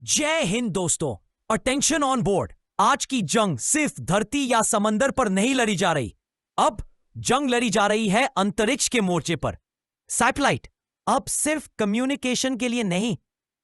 जय हिंद दोस्तों। Attention on board. आज की जंग सिर्फ धरती या समंदर पर नहीं लड़ी जा रही, अब जंग लड़ी जा रही है अंतरिक्ष के मोर्चे पर। सैटेलाइट अब सिर्फ कम्युनिकेशन के लिए नहीं,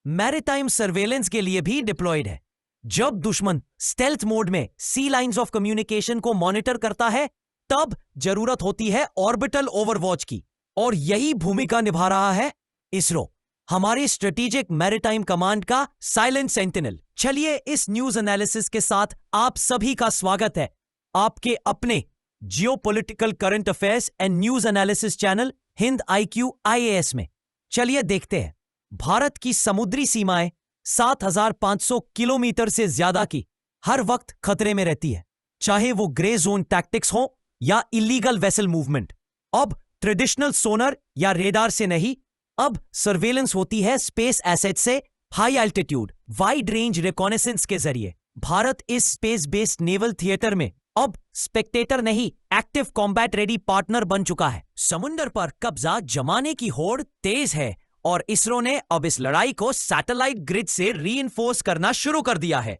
मैरीटाइम सर्वेलेंस के लिए भी डिप्लॉयड है। जब दुश्मन स्टेल्थ मोड में सी लाइंस ऑफ कम्युनिकेशन को मॉनिटर करता है, तब जरूरत होती है ऑर्बिटल ओवरवॉच की, और यही भूमिका निभा रहा है इसरो, हमारी स्ट्रेटेजिक मैरीटाइम कमांड का साइलेंट सेंटिनल। चलिए इस न्यूज एनालिसिस के साथ आप सभी का स्वागत है आपके अपने geopolitical current affairs and news analysis channel Hind IQ IAS में। चलिए देखते हैं। भारत की समुद्री सीमाएं 7,500 किलोमीटर से ज्यादा की हर वक्त खतरे में रहती है, चाहे वो ग्रे जोन टैक्टिक्स हो या इलीगल वेसल मूवमेंट। अब ट्रेडिशनल सोनर या रेडार से नहीं, अब सर्वेलेंस होती है स्पेस एसेट से, high altitude wide range reconnaissance के जरिए। भारत इस स्पेस बेस्ड नेवल थिएटर में अब स्पेक्टेटर नहीं, एक्टिव कॉम्बैट रेडी पार्टनर बन चुका है। समुद्र पर कब्जा जमाने की होड़ तेज है और इसरो ने अब इस लड़ाई को सैटेलाइट ग्रिड से रीइंफोर्स करना शुरू कर दिया है।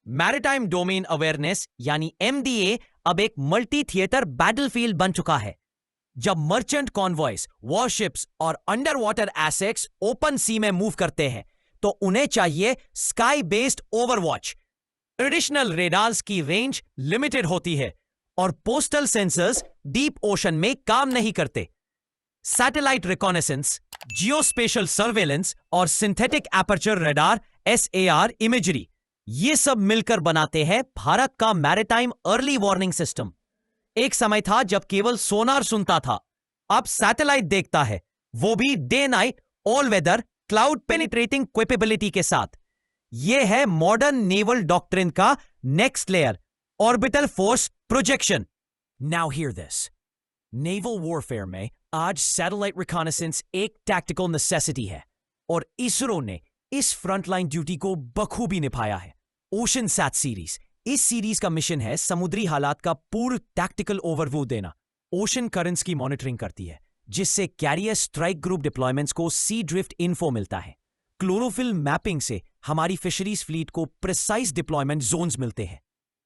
मैरीटाइम डोमेन अवेयरनेस यानी MDA अब एक मल्टी थिएटर बैटलफील्ड बन चुका है। जब मर्चेंट कॉन्वॉयज, वॉरशिप्स और अंडर वाटर एसेट्स ओपन सी में मूव करते हैं, तो उन्हें चाहिए sky based Overwatch. Traditional radars की रेंज लिमिटेड होती है और पोस्टल सेंसर्स डीप ओशन में काम नहीं करते। सैटेलाइट रिकॉनेसेंस, जियोस्पेशल सर्वेलेंस और synthetic aperture radar SAR imagery, ये सब मिलकर बनाते हैं भारत का मैरीटाइम अर्ली वार्निंग सिस्टम। एक समय था जब केवल सोनार सुनता था, अब सैटेलाइट देखता है, वो भी day night all weather cloud penetrating capability के साथ। यह है मॉडर्न नेवल डॉक्ट्रिन का next layer, orbital force projection. Now here this, naval warfare में आज सैटेलाइट रिकॉनेसेंस एक टैक्टिकल नेसेसिटी है और इसरो ने इस फ्रंटलाइन ड्यूटी को बखूबी निभाया है। ओशन सैट सीरीज, इस सीरीज का मिशन है समुद्री हालात का पूर्ण टैक्टिकल ओवरव्यू देना। ओशन करंट्स की मॉनिटरिंग करती है, जिससे कैरियर स्ट्राइक ग्रुप डिप्लॉयमेंट्स को सी ड्रिफ्ट इन्फो मिलता है। क्लोरोफिल मैपिंग से हमारी फिशरीज फ्लीट को प्रिसाइज डिप्लॉयमेंट जोन्स मिलते हैं।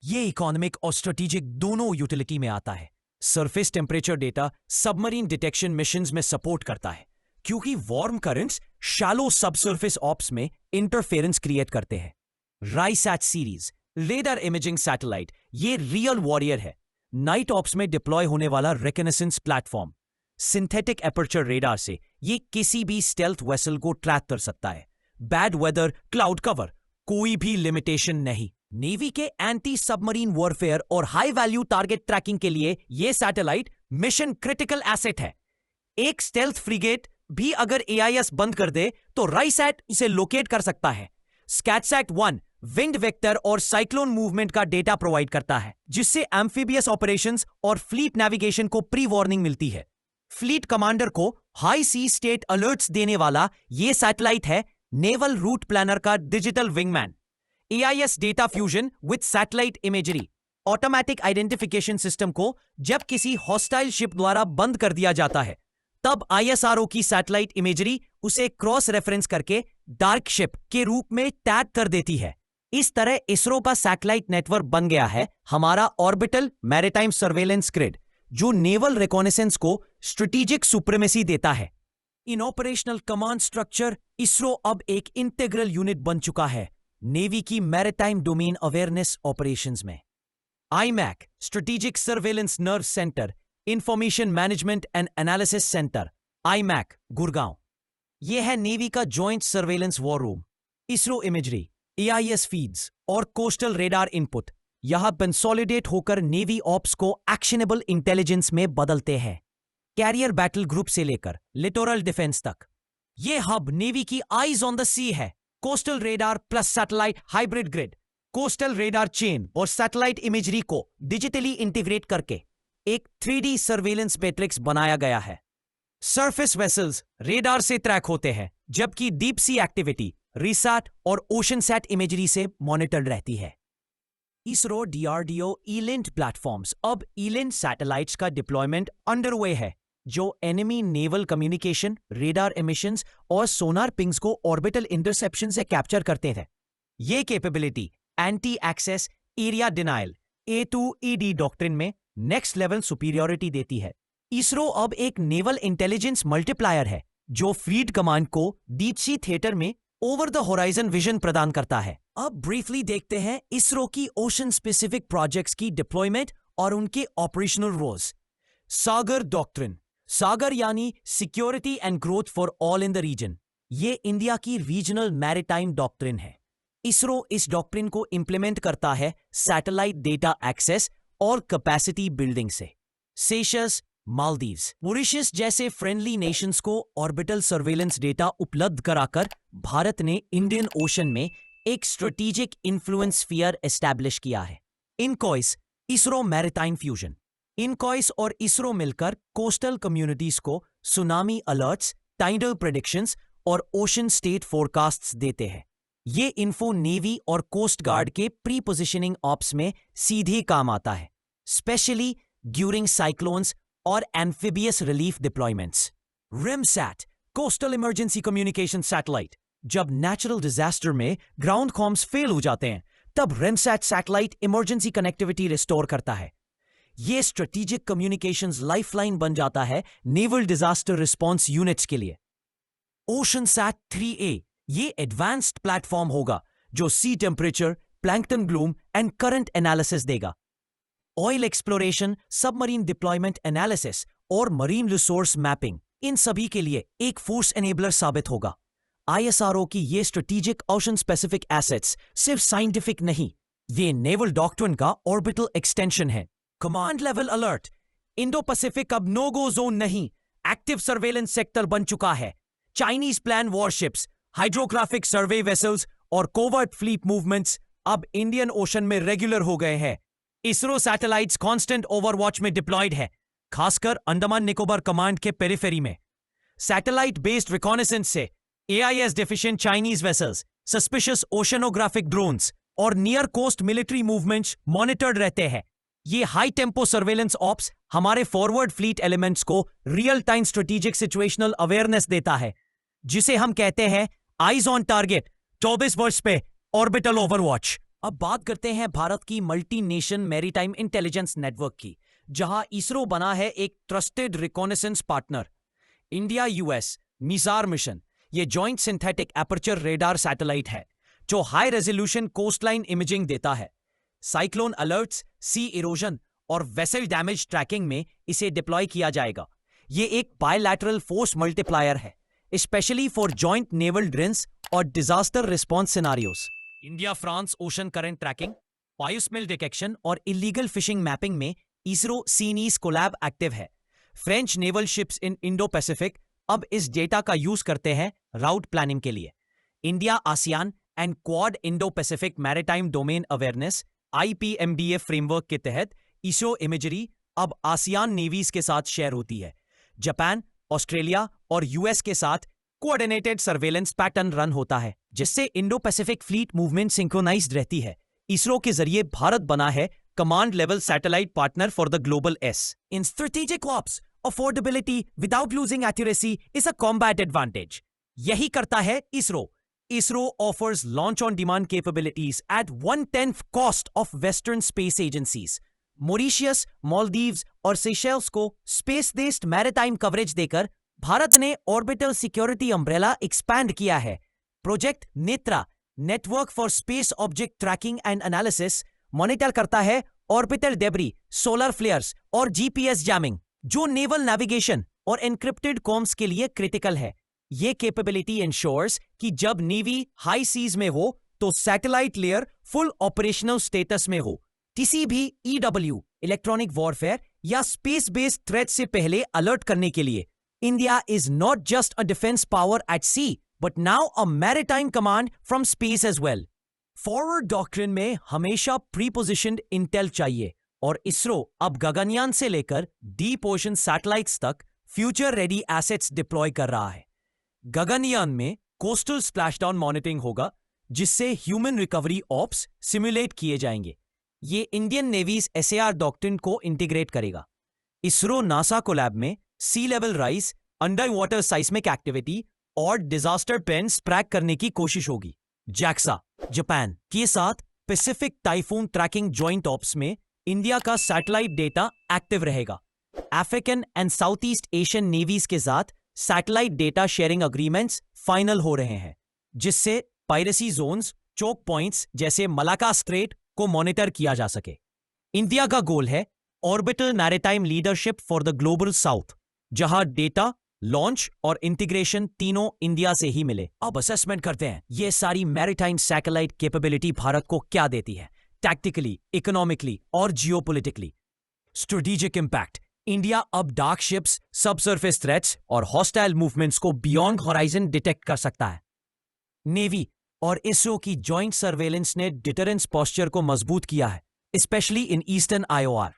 यह इकोनॉमिक और स्ट्रेटेजिक दोनों यूटिलिटी में आता है। Surface temperature data submarine detection missions में सपोर्ट करता है, क्योंकि warm currents shallow subsurface ops में इंटरफेरेंस क्रिएट करते हैं। RISAT series radar imaging satellite, ये रियल वॉरियर है, नाइट ऑप्स में डिप्लॉय होने वाला reconnaissance platform. Synthetic aperture radar से ये किसी भी स्टेल्थ वेसल को ट्रैक कर सकता है। बैड वेदर, क्लाउड कवर, कोई भी लिमिटेशन नहीं। नेवी के एंटी सबमरीन वॉरफेयर और हाई वैल्यू टारगेट ट्रैकिंग के लिए यह सैटेलाइट मिशन क्रिटिकल एसेट है। एक स्टेल्थ फ्रिगेट भी अगर AIS बंद कर दे तो राइसैट उसे लोकेट कर सकता है। स्कैटसैट 1 विंड वेक्टर और साइक्लोन मूवमेंट का डेटा प्रोवाइड करता है, जिससे एम्फीबियस ऑपरेशंस और फ्लीट नेविगेशन को प्री वार्निंग मिलती है। फ्लीट कमांडर को हाई सी स्टेट अलर्ट्स देने वाला यह सैटेलाइट है नेवल रूट प्लानर का digital wingman. AIS data fusion with satellite imagery, automatic identification system को जब किसी हॉस्टाइल शिप द्वारा बंद कर दिया जाता है, तब ISRO की सैटेलाइट इमेजरी उसे क्रॉस रेफरेंस करके डार्क शिप के रूप में टैग कर देती है। इस तरह इसरो का सैटेलाइट नेटवर्क बन गया है हमारा ऑर्बिटल मैरीटाइम सर्वेलेंस ग्रिड, जो नेवल रिकॉनेसेंस को स्ट्रेटेजिक सुप्रीमेसी देता है। इन ऑपरेशनल कमांड स्ट्रक्चर इसरो अब एक इंटीग्रल यूनिट बन चुका है नेवी की मैरीटाइम डोमेन अवेयरनेस ऑपरेशंस में। IMAC strategic surveillance nerve centre, information management and analysis centre, IMAC Gurgaon. यह है नेवी का joint surveillance war room. ISRO imagery, AIS feeds और कोस्टल रेडार इनपुट यहां कंसोलिडेट होकर नेवी ऑप्स को एक्शनेबल इंटेलिजेंस में बदलते हैं। कैरियर बैटल ग्रुप से लेकर लिटोरल डिफेंस तक यह हब नेवी की आईज ऑन द सी है। Coastal radar plus satellite hybrid grid, coastal radar chain और सैटेलाइट इमेजरी को डिजिटली इंटीग्रेट करके एक 3D सर्वेलेंस मैट्रिक्स बनाया गया है। सरफेस वेसल्स रेडार से ट्रैक होते हैं, जबकि डीप सी एक्टिविटी रिसैट और ओशन सैट इमेजरी से मॉनिटर्ड रहती है। इसरो DRDO E-LINT प्लेटफॉर्म्स, अब E-LINT सैटेलाइट्स का डिप्लॉयमेंट अंडरवे है, जो enemy naval communication, radar emissions और सोनार पिंग्स को ऑर्बिटल इंटरसेप्शन से कैप्चर करते थे। ये capability anti access area denial A2ED doctrine में नेक्स्ट लेवल सुपीरियोरिटी देती है। इसरो अब एक नेवल इंटेलिजेंस मल्टीप्लायर है जो फ्लीट कमांड को डीप सी थिएटर में ओवर द होराइजन विजन प्रदान करता है। अब ब्रीफली देखते हैं इसरो की ओशन स्पेसिफिक प्रोजेक्ट्स की डिप्लॉयमेंट और उनके operational roles. SAGAR doctrine, SAGAR यानी security and growth for all in the region. ये इंडिया की रीजनल मैरीटाइम डॉक्ट्रिन है। इसरो इस डॉक्ट्रिन को इंप्लीमेंट करता है सैटेलाइट डेटा एक्सेस और कैपेसिटी बिल्डिंग से। सेशल्स, मालदीव्स, मॉरिशस जैसे फ्रेंडली नेशंस को ऑर्बिटल सर्वेलेंस डेटा उपलब्ध कराकर भारत ने इंडियन ओशन में एक स्ट्रेटेजिक इन्फ्लुएंस स्फीयर एस्टैब्लिश किया है। INCOIS, ISRO maritime fusion. इनकॉइस और इसरो मिलकर कोस्टल कम्युनिटीज को सुनामी अलर्ट्स, टाइडल प्रेडिक्शंस और ओशन स्टेट फोरकास्ट्स देते हैं। ये इन्फो नेवी और कोस्ट गार्ड के प्री पोजिशनिंग ऑप्स में सीधे काम आता है, स्पेशली ड्यूरिंग साइक्लोन्स और amphibious relief deployments. RIMSAT, coastal emergency communication satellite. जब नेचुरल डिजास्टर में ग्राउंड कॉम्स फेल हो जाते हैं तब RIMSAT satellite emergency connectivity restore करता है। ये स्ट्रेटेजिक कम्युनिकेशंस लाइफलाइन बन जाता है नेवल डिजास्टर रिस्पॉन्स यूनिट्स के लिए। ओशनसैट 3A ये एडवांस्ड प्लेटफॉर्म होगा जो sea temperature, plankton bloom and current analysis देगा। Oil exploration, submarine deployment analysis और मरीन रिसोर्स मैपिंग, इन सभी के लिए एक फोर्स एनेबलर साबित होगा। ISRO की ये स्ट्रेटेजिक ओशन स्पेसिफिक एसेट्स सिर्फ साइंटिफिक नहीं, ये नेवल डॉक्ट्रिन का ऑर्बिटल एक्सटेंशन है। Command level alert, Indo Pacific अब नो गो जोन नहीं, एक्टिव सर्वेलेंस सेक्टर बन चुका है। चाइनीज प्लान वॉरशिप्स, हाइड्रोग्राफिक सर्वे वेसल्स और कोवर्ट फ्लीट मूवमेंट्स अब इंडियन ओशन में रेगुलर हो गए हैं। इसरो सैटेलाइट्स कांस्टेंट ओवरवॉच में डिप्लॉयड है, खासकर अंडमान निकोबार कमांड के पेरिफेरी में। सैटेलाइट बेस्ड रिकॉनेसेंस से AIS deficient Chinese vessels, suspicious oceanographic drones और near coast military movements monitored रहते हैं। ये हाई टेम्पो सर्वेलेंस ऑप्स हमारे फॉरवर्ड फ्लीट एलिमेंट्स को real time strategic situational awareness देता है, जिसे हम कहते हैं आइज ऑन टारगेट 24 वर्ष पे ऑर्बिटल ओवरवॉच। अब बात करते हैं भारत की multi nation maritime intelligence network की, जहां इसरो बना है एक trusted reconnaissance partner. India US NISAR mission ये joint synthetic aperture radar satellite है जो हाई रेजोल्यूशन कोस्टलाइन इमेजिंग देता है। साइक्लोन अलर्ट्स, सी इरोजन और वेसल डैमेज ट्रैकिंग में इसे डिप्लॉय किया जाएगा। ये एक बायलैटरल फोर्स मल्टीप्लायर है, specially for joint naval drills और disaster response scenarios. India France ocean current tracking, बायोस्मेल detection और इलीगल फिशिंग मैपिंग में इसरो सीनीस कोलैब एक्टिव है। फ्रेंच नेवल शिप्स इन इंडो पैसिफिक अब इस डेटा का यूज करते हैं राउट प्लानिंग के लिए। India ASEAN and quad Indo Pacific maritime domain awareness IPMDA framework के तहत इसरो इमेजरी अब आसियान नेवीज के साथ शेयर होती है। जापान, ऑस्ट्रेलिया और US के साथ कोऑर्डिनेटेड सर्वेलेंस पैटर्न रन होता है, जिससे Indo Pacific fleet movement synchronised रहती है। इसरो के जरिए भारत बना है command level satellite partner for the global S। In strategic ops, affordability without losing accuracy is a combat advantage. यही करता है ISRO. ISRO offers launch on demand capabilities at 1/10 cost of Western space agencies. Mauritius, Maldives और Seychelles को space based maritime coverage देकर भारत ने orbital security umbrella expand किया है। Project Netra, network for space object tracking and analysis, monitor करता है orbital debris, solar flares और GPS jamming, जो नेवल नेविगेशन और एन्क्रिप्टेड कॉम्स के लिए क्रिटिकल है। ये कैपेबिलिटी इंश्योर्स कि जब नेवी हाई सीज में हो तो satellite layer full operational status में हो। किसी भी EW, इलेक्ट्रॉनिक वॉरफेयर या स्पेस बेस्ड थ्रेट से पहले अलर्ट करने के लिए India is not just a defence power at sea but now a maritime command from space as well. Forward doctrine में हमेशा प्रीपोजिशन्ड इंटेल चाहिए और इसरो अब गगनयान से लेकर डीप ओशन सैटेलाइट्स तक फ्यूचर रेडी एसेट्स डिप्लॉय कर रहा है। गगनयान में कोस्टल स्प्लैशडाउन मॉनिटरिंग होगा, जिससे ह्यूमन रिकवरी ऑप्स सिमुलेट किए जाएंगे। ये इंडियन नेवीज SAR डॉक्ट्रिन को इंटीग्रेट करेगा। इसरो नासा कोलैब में sea level rise, under water seismic activity और डिजास्टर पेन्स ट्रैक करने की कोशिश होगी। JAXA जापान के साथ Pacific typhoon tracking joint ops में इंडिया का सैटेलाइट डेटा एक्टिव रहेगा। African and South East Asian navies के साथ satellite data sharing agreements final हो रहे हैं, जिससे पायरेसी जोन्स, चोक पॉइंट्स जैसे मलाका स्ट्रेट को मॉनिटर किया जा सके। इंडिया का गोल है orbital maritime leadership for the global south, जहां डेटा, लॉन्च और इंटीग्रेशन तीनों इंडिया से ही मिले। अब असेसमेंट करते हैं ये सारी मैरिटाइम सैटेलाइट कैपेबिलिटी भारत को क्या देती है, टैक्टिकली, इकोनॉमिकली और जियोपॉलिटिकली। स्ट्रेटेजिक इंपैक्ट: इंडिया अब डार्क शिप्स, सबसरफेस थ्रेट्स और हॉस्टाइल मूवमेंट्स को बियॉन्ड होराइजन डिटेक्ट कर सकता है। नेवी और इसरो की जॉइंट सर्वेलेंस ने डिटरेंस पोस्चर को मजबूत किया है, स्पेशली इन ईस्टर्न आईओआर।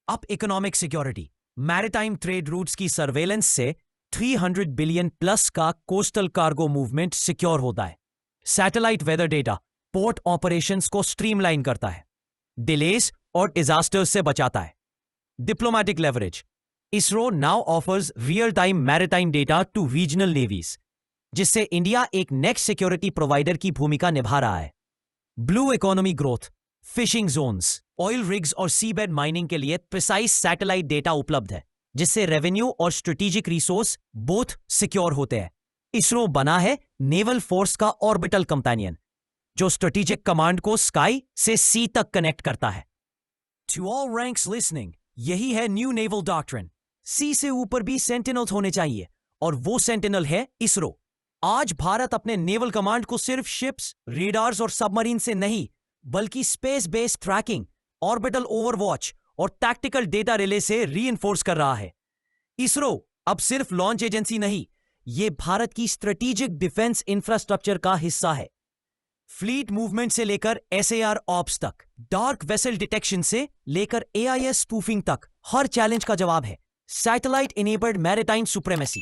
अब economic security: maritime trade routes की सर्वेलेंस से 300 बिलियन प्लस का कोस्टल कार्गो मूवमेंट सिक्योर होता है। Satellite weather data port operations को स्ट्रीमलाइन करता है, डिलेज और डिजास्टर्स से बचाता है। Diplomatic leverage: ISRO now offers real time maritime data to regional navies, जिससे इंडिया एक नेक्स्ट सिक्योरिटी प्रोवाइडर की भूमिका निभा रहा है। Blue economy growth: fishing zones, oil rigs और सीबेड माइनिंग के लिए प्रिसाइज सैटेलाइट डेटा उपलब्ध है, जिससे रेवेन्यू और स्ट्रेटेजिक रिसोर्स बोथ सिक्योर होते हैं। इसरो बना है नेवल फोर्स का ऑर्बिटल कंपेनियन, जो स्ट्रेटेजिक कमांड को स्काई से सी तक कनेक्ट करता है। टू ऑल रैंक्स लिसनिंग, यही है न्यू नेवल डॉक्ट्रिन। सी से ऊपर भी सेंटिनल्स होने चाहिए, और वो सेंटिनल है इसरो। आज भारत अपने नेवल कमांड को सिर्फ शिप्स, रेडार्स और सबमरीन से नहीं, बल्कि space based tracking, orbital overwatch और टैक्टिकल डेटा रिले से रीइंफोर्स कर रहा है। इसरो अब सिर्फ लॉन्च एजेंसी नहीं, यह भारत की स्ट्रेटेजिक डिफेंस इंफ्रास्ट्रक्चर का हिस्सा है। फ्लीट मूवमेंट से लेकर एसएआर ऑप्स तक, डार्क वेसल डिटेक्शन से लेकर एआईएस स्पूफिंग तक, हर चैलेंज का जवाब है satellite enabled maritime supremacy.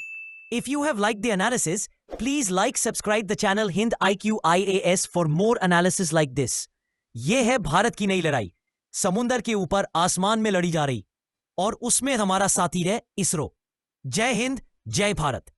If you have liked the analysis, please like, subscribe the channel Hind IQ IAS for more analysis like this. ये है भारत की नई लड़ाई, समुंदर के ऊपर आसमान में लड़ी जा रही, और उसमें हमारा साथी है इसरो। जय हिंद, जय भारत।